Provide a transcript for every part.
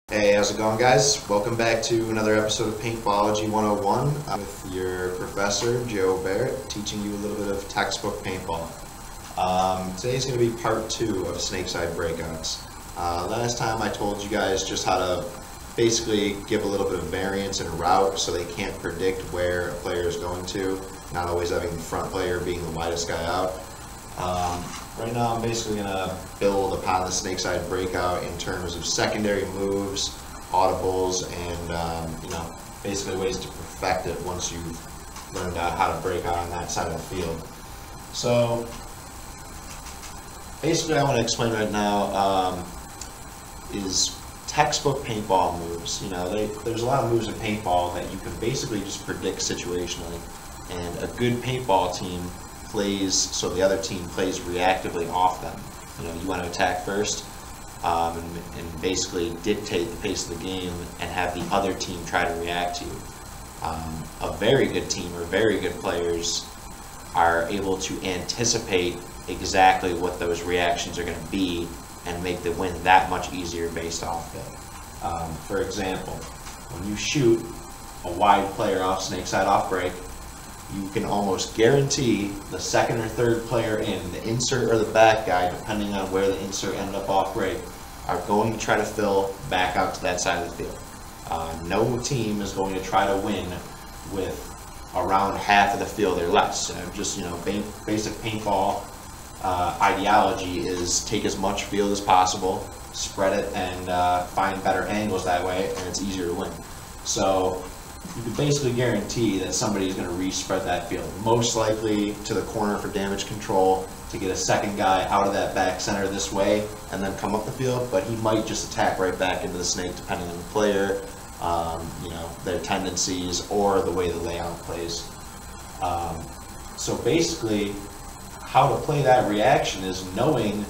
Hey, how's it going, guys? Welcome back to another episode of Paintbology 101 with your Professor Joe Barrett, teaching you a little bit of textbook paintball. Today's going to be part 2 of Snakeside Breakouts. Last time I told you guys just how to basically give a little bit of variance and route so they can't predict where a player is going to, not always having the front player being the widest guy out. Right now I'm basically going to build upon the Snakeside Breakout in terms of secondary moves, audibles, and basically ways to perfect it once you've learned how to break out on that side of the field. So basically I want to explain right now is textbook paintball moves. There's a lot of moves in paintball that you can basically just predict situationally, and a good paintball team plays so the other team plays reactively off them. You want to attack first and basically dictate the pace of the game and have the other team try to react to you. A very good team or very good players are able to anticipate exactly what those reactions are going to be and make the win that much easier based off it. For example, when you shoot a wide player off Snakeside off break, you can almost guarantee the second or third player in, the insert or the back guy, depending on where the insert ended up off break, are going to try to fill back out to that side of the field. No team is going to try to win with around half of the field or less. Basic paintball ideology is take as much field as possible, spread it, and find better angles that way, and it's easier to win. So you can basically guarantee that somebody is going to re-spread that field, most likely to the corner for damage control to get a second guy out of that back center this way and then come up the field, but he might just attack right back into the snake depending on the player, their tendencies, or the way the layout plays. So basically, how to play that reaction is knowing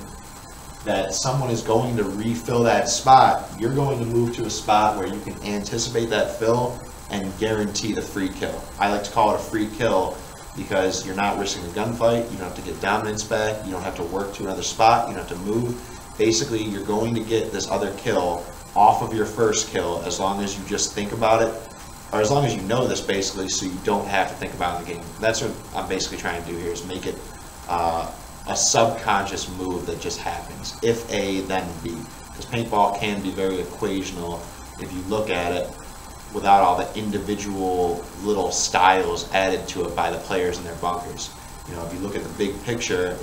that someone is going to refill that spot. You're going to move to a spot where you can anticipate that fill and guarantee the free kill. I like to call it a free kill because you're not risking a gunfight, you don't have to get dominance back, you don't have to work to another spot, you don't have to move. Basically, you're going to get this other kill off of your first kill as long as you just think about it, or as long as you know this basically, so you don't have to think about the game. That's what I'm basically trying to do here, is make it a subconscious move that just happens. If A, then B. Because paintball can be very equational if you look at it without all the individual little styles added to it by the players in their bunkers. If you look at the big picture,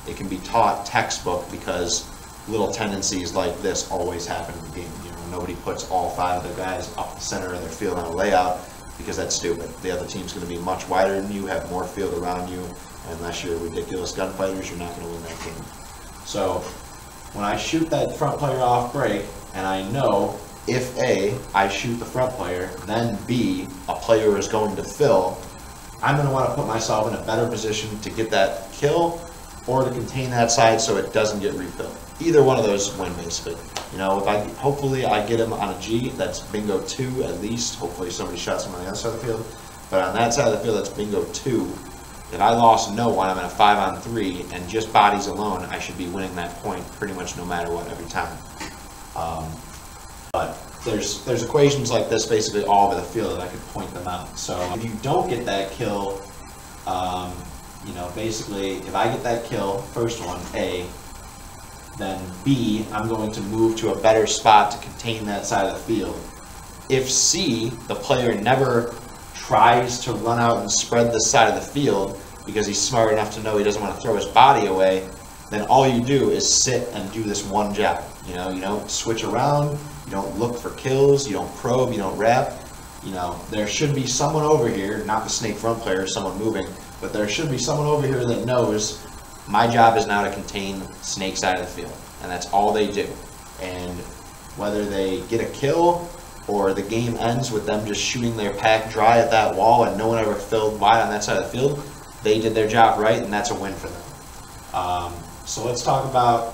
it can be taught textbook because little tendencies like this always happen in the game. Nobody puts all 5 of their guys up the center of their field on a layout because that's stupid. The other team's going to be much wider than you, have more field around you, and unless you're ridiculous gunfighters, you're not going to win that game. So when I shoot that front player off break, and I know if A, I shoot the front player, then B, a player is going to fill, I'm going to want to put myself in a better position to get that kill or to contain that side so it doesn't get refilled. Either one of those win, basically. Hopefully I get him on a G, that's bingo 2 at least. Hopefully somebody shots him on the other side of the field. But on that side of the field, that's bingo 2. If I lost no one, I'm in a 5-on-3, and just bodies alone, I should be winning that point pretty much no matter what every time. But there's equations like this basically all over the field that I could point them out. So if you don't get that kill, basically if I get that kill, first one, A, then B, I'm going to move to a better spot to contain that side of the field. If C, the player never tries to run out and spread this side of the field because he's smart enough to know he doesn't want to throw his body away, then all you do is sit and do this one job. You don't switch around, you don't look for kills, you don't probe, you don't wrap. There should be someone over here, not the snake front player, someone moving, but there should be someone over here that knows my job is now to contain snake side of the field, and that's all they do. And whether they get a kill or the game ends with them just shooting their pack dry at that wall and no one ever filled wide on that side of the field, they did their job right, and that's a win for them. So let's talk about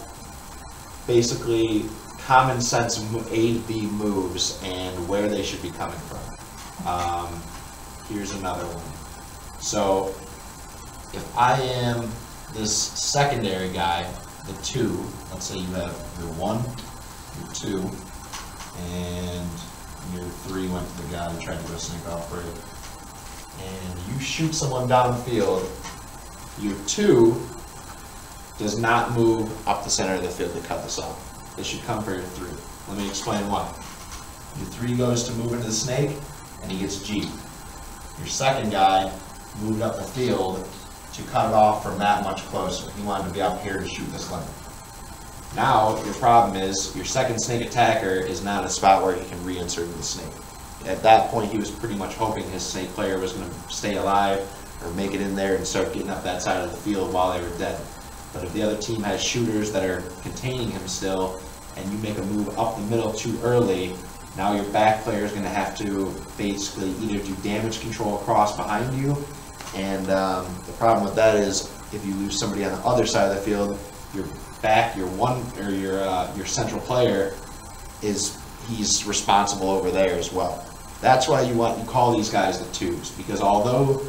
basically common sense A to B moves and where they should be coming from. Here's another one. So if I am this secondary guy, the 2, let's say you have your 1, your 2, and your 3 went to the guy who tried to go snake off break. And you shoot someone downfield, your 2 does not move up the center of the field to cut this off. It should come for your 3. Let me explain why. Your 3 goes to move into the snake, and he gets G. Your second guy moved up the field to cut it off from that much closer. He wanted to be up here to shoot this limit. Now, your problem is, your second snake attacker is not in a spot where he can reinsert into the snake. At that point, he was pretty much hoping his snake player was going to stay alive or make it in there and start getting up that side of the field while they were dead. But if the other team has shooters that are containing him still, and you make a move up the middle too early, now your back player is going to have to basically either do damage control across behind you, and the problem with that is if you lose somebody on the other side of the field, your back, your central player he's responsible over there as well. That's why you call these guys the 2s, because although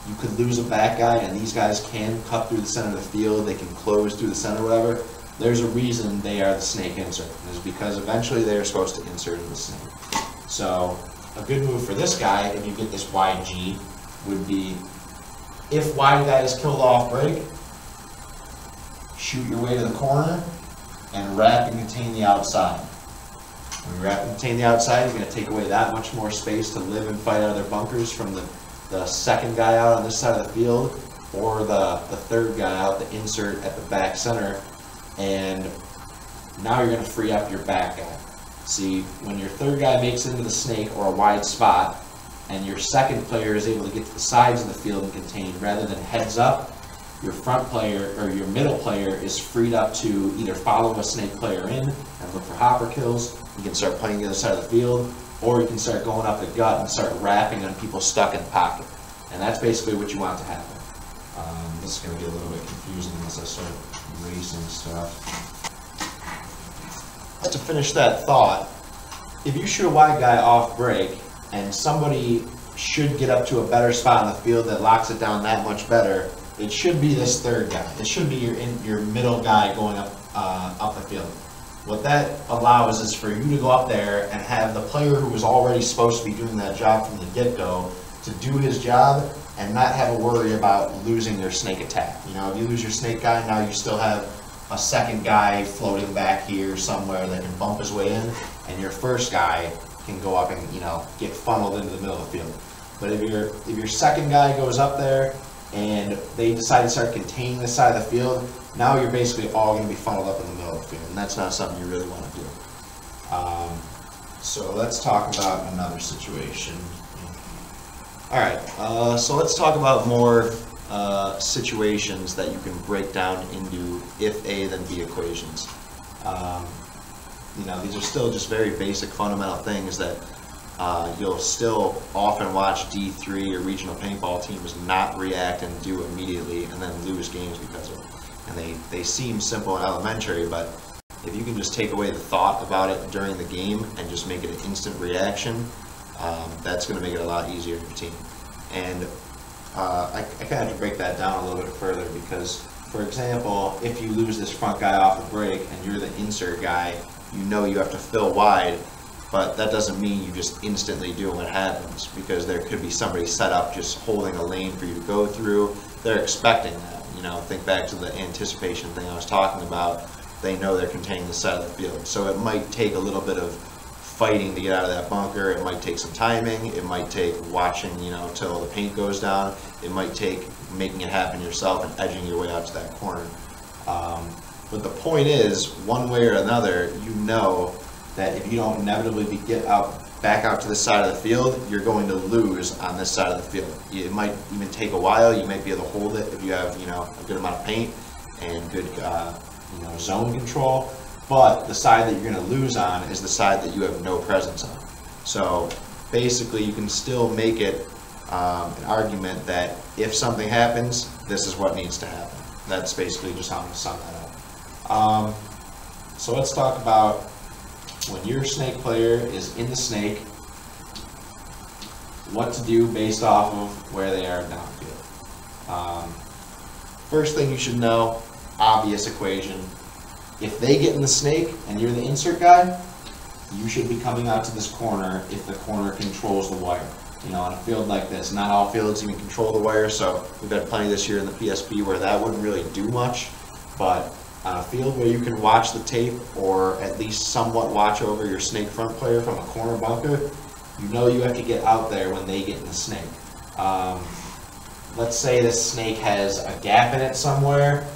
you could lose a back guy and these guys can cut through the center of the field, they can close through the center, whatever, there's a reason they are the snake insert. And it's because eventually they are supposed to insert in the snake. So a good move for this guy, if you get this YG, would be if wide guy is killed off break, shoot your way to the corner and wrap and contain the outside. When you wrap and contain the outside, you're going to take away that much more space to live and fight out of their bunkers from the second guy out on this side of the field, or the third guy out, the insert at the back center, and now you're going to free up your back guy. See, when your third guy makes it into the snake or a wide spot, and your second player is able to get to the sides of the field and contain rather than heads up, your front player or your middle player is freed up to either follow a snake player in and look for hopper kills. You can start playing the other side of the field, or you can start going up the gut and start wrapping on people stuck in the pocket. And that's basically what you want to happen. This is going to get a little bit confusing unless I start erasing stuff. To finish that thought, if you shoot a wide guy off break and somebody should get up to a better spot in the field that locks it down that much better, it should be this third guy. It should be your middle guy going up the field. What that allows is for you to go up there and have the player who was already supposed to be doing that job from the get-go to do his job and not have a worry about losing their snake attack. You know, if you lose your snake guy, now you still have a second guy floating back here somewhere that can bump his way in, and your first guy can go up and, you know, get funneled into the middle of the field. But if your second guy goes up there and they decide to start containing this side of the field, now you're basically all going to be funneled up in the middle of the field, and that's not something you really want to do. So let's talk about another situation. Alright, so let's talk about more situations that you can break down into if A then B equations. You know, these are still just very basic fundamental things that you'll still often watch D3 or regional paintball teams not react and do immediately and then lose games because of it. And they seem simple and elementary, but if you can just take away the thought about it during the game and just make it an instant reaction, that's going to make it a lot easier for your team. And I kind of have to break that down a little bit further because, for example, if you lose this front guy off the break and you're the insert guy, you know you have to fill wide, but that doesn't mean you just instantly do what happens, because there could be somebody set up just holding a lane for you to go through. They're expecting that. You know, think back to the anticipation thing I was talking about. They know they're containing the side of the field. So it might take a little bit of fighting to get out of that bunker. It might take some timing. It might take watching, you know, till the paint goes down. It might take making it happen yourself and edging your way out to that corner. But the point is, one way or another, you know that if you don't inevitably get back out to this side of the field, you're going to lose on this side of the field. It might even take a while. You might be able to hold it if you have, you know, a good amount of paint and good, you know, zone control. But the side that you're going to lose on is the side that you have no presence on. So basically, you can still make it an argument that if something happens, this is what needs to happen. That's basically just how I'm going to sum that up. So let's talk about when your snake player is in the snake, what to do based off of where they are downfield. First thing you should know, obvious equation. If they get in the snake and you're the insert guy, you should be coming out to this corner if the corner controls the wire. You know, on a field like this, not all fields even control the wire, so we've had plenty this year in the PSP where that wouldn't really do much, but on a field where you can watch the tape or at least somewhat watch over your snake front player from a corner bunker, you know you have to get out there when they get in the snake. Let's say this snake has a gap in it somewhere.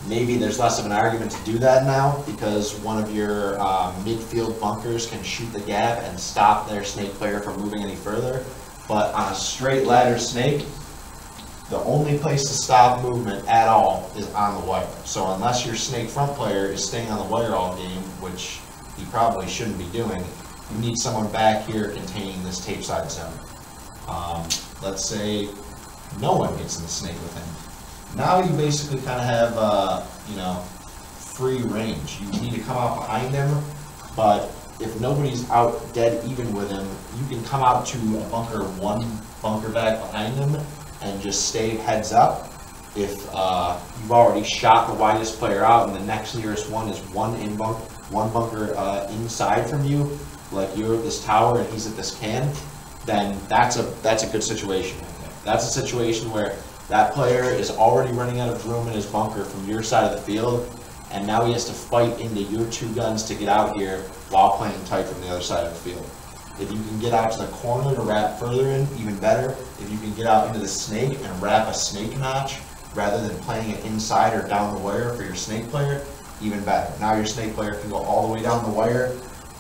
Maybe there's less of an argument to do that now because one of your midfield bunkers can shoot the gap and stop their snake player from moving any further. But on a straight ladder snake, the only place to stop movement at all is on the wire. So unless your snake front player is staying on the wire all game, which he probably shouldn't be doing, you need someone back here containing this tape side zone. Let's say no one gets in the snake with him. Now you basically kind of have, you know, free range. You need to come out behind him, but if nobody's out dead even with him, you can come out to a bunker, one bunker back behind him, and just stay heads up. If you've already shot the widest player out and the next nearest one is one bunker inside from you, like you're at this tower and he's at this can, then that's a good situation right there. That's a situation where that player is already running out of room in his bunker from your side of the field, and now he has to fight into your two guns to get out here while playing tight from the other side of the field. If you can get out to the corner to wrap further in, even better. If you can get out into the snake and wrap a snake notch rather than playing it inside or down the wire for your snake player, even better. Now your snake player can go all the way down the wire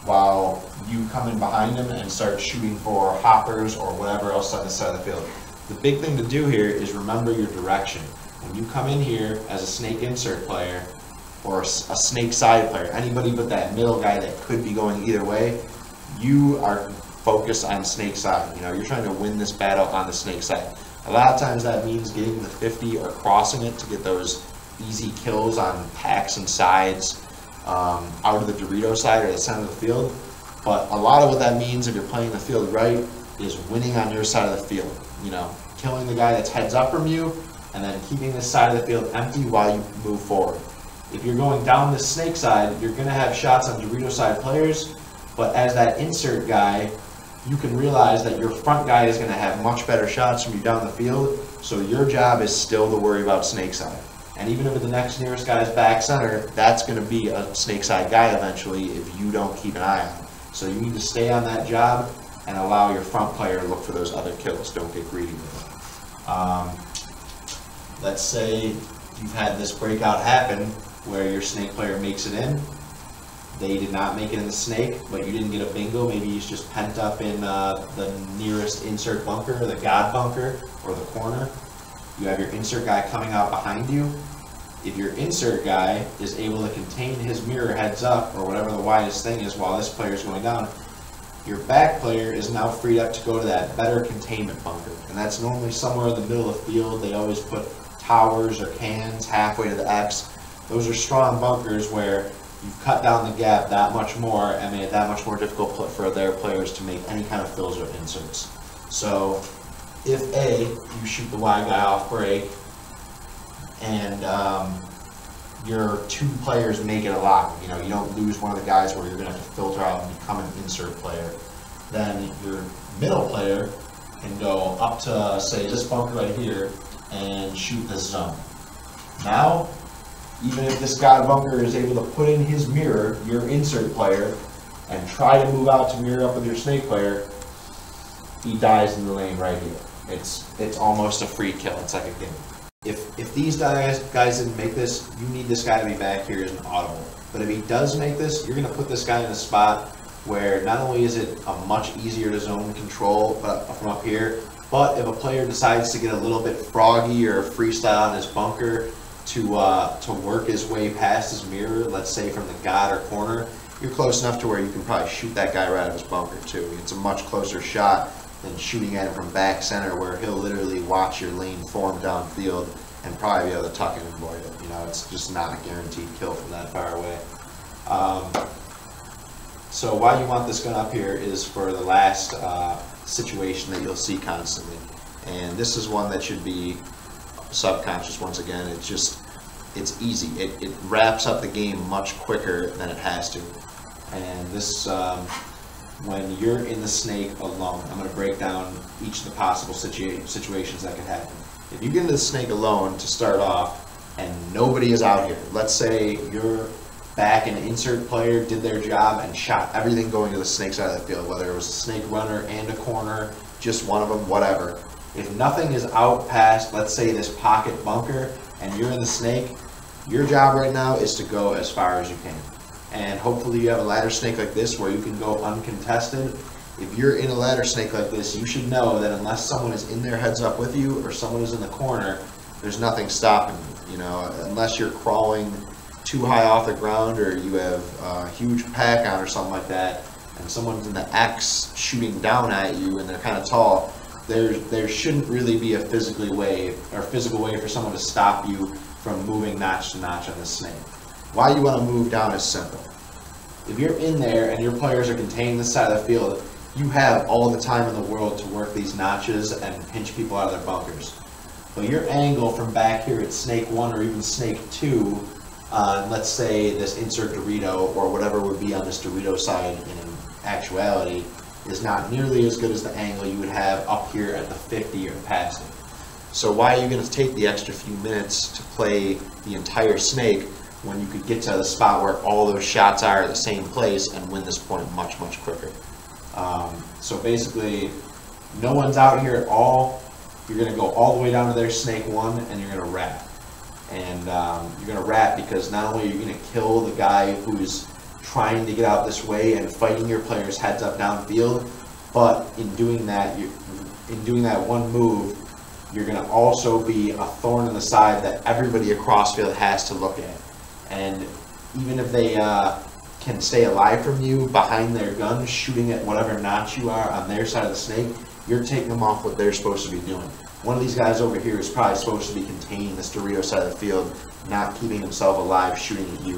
while you come in behind him and start shooting for hoppers or whatever else on the side of the field. The big thing to do here is remember your direction. When you come in here as a snake insert player or a snake side player, anybody but that middle guy that could be going either way, you are focused on snake side. You know, you're trying to win this battle on the snake side. A lot of times that means getting the 50 or crossing it to get those easy kills on packs and sides out of the Dorito side or the center of the field. But a lot of what that means if you're playing the field right is winning on your side of the field. You know, killing the guy that's heads up from you and then keeping this side of the field empty while you move forward. If you're going down the snake side, you're going to have shots on Dorito side players, but as that insert guy, you can realize that your front guy is going to have much better shots from you down the field, so your job is still to worry about snake side. And even if the next nearest guy is back center, that's going to be a snake side guy eventually if you don't keep an eye on him. So you need to stay on that job and allow your front player to look for those other kills. Don't get greedy with it. Let's say you've had this breakout happen where your snake player makes it in. They did not make it in the snake, but you didn't get a bingo. Maybe he's just pent up in the nearest insert bunker, the God bunker, or the corner. You have your insert guy coming out behind you. If your insert guy is able to contain his mirror heads up, or whatever the widest thing is while this player is going down, your back player is now freed up to go to that better containment bunker. And that's normally somewhere in the middle of the field. They always put towers or cans halfway to the X. Those are strong bunkers where you've cut down the gap that much more and made it that much more difficult for their players to make any kind of fills or inserts. So if A, you shoot the wide guy off break and your two players make it a lock, you know, you don't lose one of the guys where you're going to have to filter out and become an insert player, then your middle player can go up to, say, this bunker right here and shoot this zone. Now, even if this God bunker is able to put in his mirror, your insert player, and try to move out to mirror up with your snake player, he dies in the lane right here. It's almost a free kill. It's like a game. If these guys didn't make this, you need this guy to be back here as an audible. But if he does make this, you're going to put this guy in a spot where not only is it a much easier to zone control from up here, but if a player decides to get a little bit froggy or freestyle in his bunker to work his way past his mirror, let's say from the God or corner, you're close enough to where you can probably shoot that guy right out of his bunker too. It's a much closer shot than shooting at him from back center where he'll literally watch your lane form downfield and probably be able to tuck it and avoid it. You know, it's just not a guaranteed kill from that far away. So why you want this gun up here is for the last situation that you'll see constantly. And this is one that should be subconscious once again. It's easy. It wraps up the game much quicker than it has to. And this, when you're in the snake alone, I'm going to break down each of the possible situations that could happen. If you get into the snake alone to start off, and nobody is out here, let's say your back and insert player did their job and shot everything going to the snake side of the field, whether it was a snake runner and a corner, just one of them, whatever. If nothing is out past, let's say, this pocket bunker, and you're in the snake, your job right now is to go as far as you can. And hopefully you have a ladder snake like this where you can go uncontested. If you're in a ladder snake like this, you should know that unless someone is in there heads up with you or someone is in the corner, there's nothing stopping you. You know, unless you're crawling too high off the ground or you have a huge pack on or something like that, and someone's in the X shooting down at you and they're kind of tall, there shouldn't really be a physical way for someone to stop you from moving notch to notch on the snake. Why you want to move down is simple. If you're in there and your players are contained this side of the field, you have all the time in the world to work these notches and pinch people out of their bunkers. But your angle from back here at snake 1 or even snake 2 on, let's say, this insert Dorito or whatever would be on this Dorito side in actuality, is not nearly as good as the angle you would have up here at the 50 or past it. So why are you going to take the extra few minutes to play the entire snake when you could get to the spot where all those shots are at the same place and win this point much, much quicker? So basically, no one's out here at all. You're going to go all the way down to their snake 1 and you're going to rat. And you're going to rat because not only are you going to kill the guy who's trying to get out this way and fighting your players heads up downfield, but in doing that one move, you're going to also be a thorn in the side that everybody across field has to look at. And even if they can stay alive from you behind their gun, shooting at whatever notch you are on their side of the snake, you're taking them off what they're supposed to be doing. One of these guys over here is probably supposed to be containing this Dorito side of the field, not keeping himself alive, shooting at you.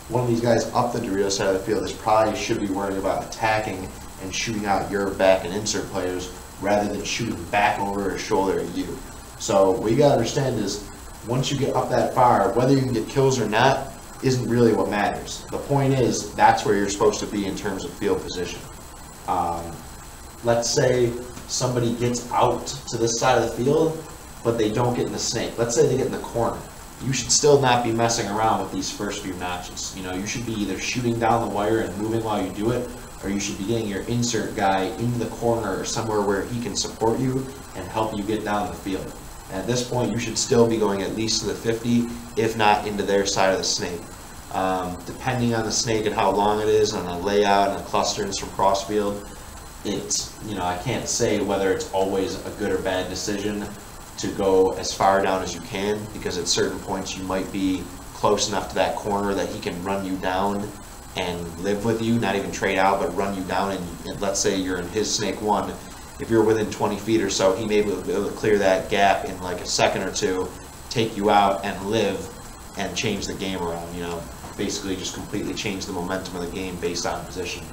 One of these guys up the Dorito side of the field should be worrying about attacking and shooting out your back and insert players rather than shooting back over his shoulder at you. So what you gotta understand is, once you get up that far, whether you can get kills or not isn't really what matters. The point is, that's where you're supposed to be in terms of field position. Let's say somebody gets out to this side of the field, but they don't get in the snake. Let's say they get in the corner. You should still not be messing around with these first few notches. You know, you should be either shooting down the wire and moving while you do it, or you should be getting your insert guy in the corner or somewhere where he can support you and help you get down the field. And at this point, you should still be going at least to the 50, if not into their side of the snake. Depending on the snake and how long it is, and the layout and the clusterings from crossfield, it's, you know, I can't say whether it's always a good or bad decision to go as far down as you can, because at certain points you might be close enough to that corner that he can run you down and live with you, not even trade out, but run you down. And let's say you're in his snake 1, if you're within 20 feet or so, he may be able to clear that gap in like a second or two, take you out and live and change the game around, you know, basically just completely change the momentum of the game based on position.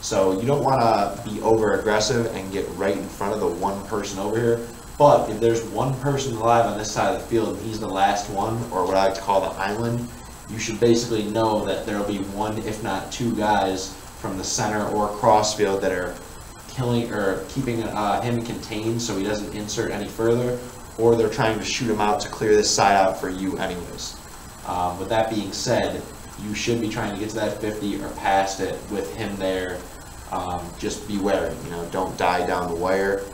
So you don't want to be over aggressive and get right in front of the one person over here. But if there's one person alive on this side of the field and he's the last one, or what I like to call the island, you should basically know that there will be one, if not two guys from the center or crossfield that are killing or keeping him contained so he doesn't insert any further, or they're trying to shoot him out to clear this side out for you anyways. With that being said, you should be trying to get to that 50 or past it with him there. Just be wary, you know, don't die down the wire.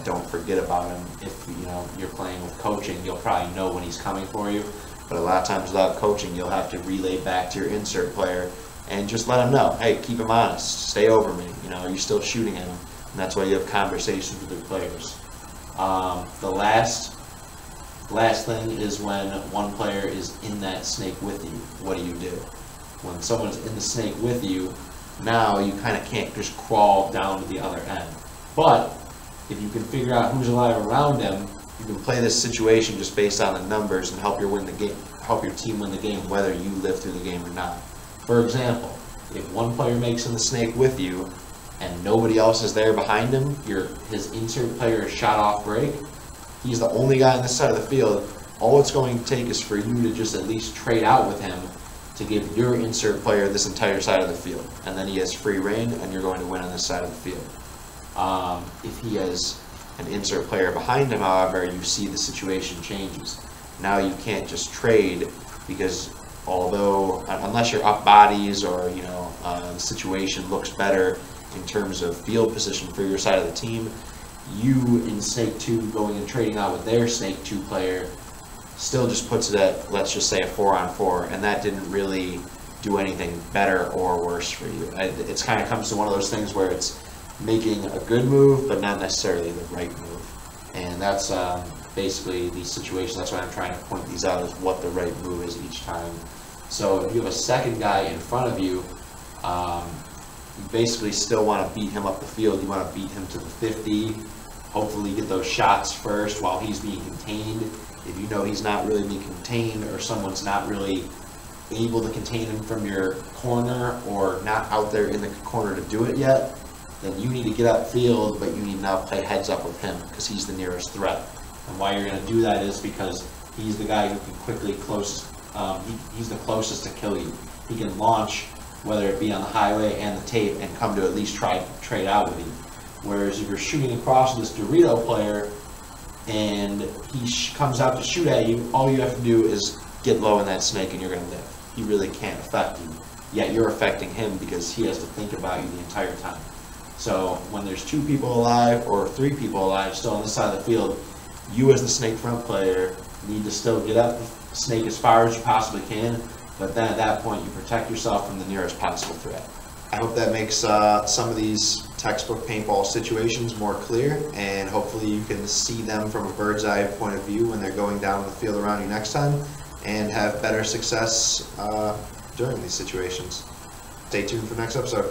Don't forget about him. If you know you're playing with coaching, you'll probably know when he's coming for you. But a lot of times without coaching, you'll have to relay back to your insert player and just let him know, hey, keep him honest, stay over me. You know, you're still shooting at him, and that's why you have conversations with your players. The last thing is when one player is in that snake with you. What do you do? When someone's in the snake with you, now you kind of can't just crawl down to the other end. But if you can figure out who's alive around him, you can play this situation just based on the numbers and help your team win the game, whether you live through the game or not. For example, if one player makes in the snake with you and nobody else is there behind him, his insert player is shot off break, he's the only guy on this side of the field, all it's going to take is for you to just at least trade out with him to give your insert player this entire side of the field, and then he has free reign, and you're going to win on this side of the field. If he has an insert player behind him, however, you see the situation changes. Now you can't just trade, because although, unless you're up bodies or the situation looks better in terms of field position for your side of the team, you in Snake 2 going and trading out with their Snake 2 player still just puts it at, let's just say, a 4-on-4, and that didn't really do anything better or worse for you. It's kind of comes to one of those things where it's making a good move, but not necessarily the right move. And that's basically the situation. That's why I'm trying to point these out, is what the right move is each time. So if you have a second guy in front of you, you basically still want to beat him up the field. You want to beat him to the 50. Hopefully get those shots first while he's being contained. If you know he's not really being contained, or someone's not really able to contain him from your corner, or not out there in the corner to do it yet, then you need to get upfield, but you need to now play heads up with him, because he's the nearest threat. And why you're going to do that is because he's the guy who can quickly he's the closest to kill you. He can launch, whether it be on the highway and the tape, and come to at least try to trade out with you. Whereas if you're shooting across this Dorito player and he comes out to shoot at you, all you have to do is get low in that snake and you're going to live. He really can't affect you, yet you're affecting him because he has to think about you the entire time. So when there's 2 people alive or 3 people alive still on this side of the field, you as the snake front player need to still get up the snake as far as you possibly can, but then at that point you protect yourself from the nearest possible threat. I hope that makes some of these textbook paintball situations more clear, and hopefully you can see them from a bird's eye point of view when they're going down the field around you next time, and have better success during these situations. Stay tuned for next episode.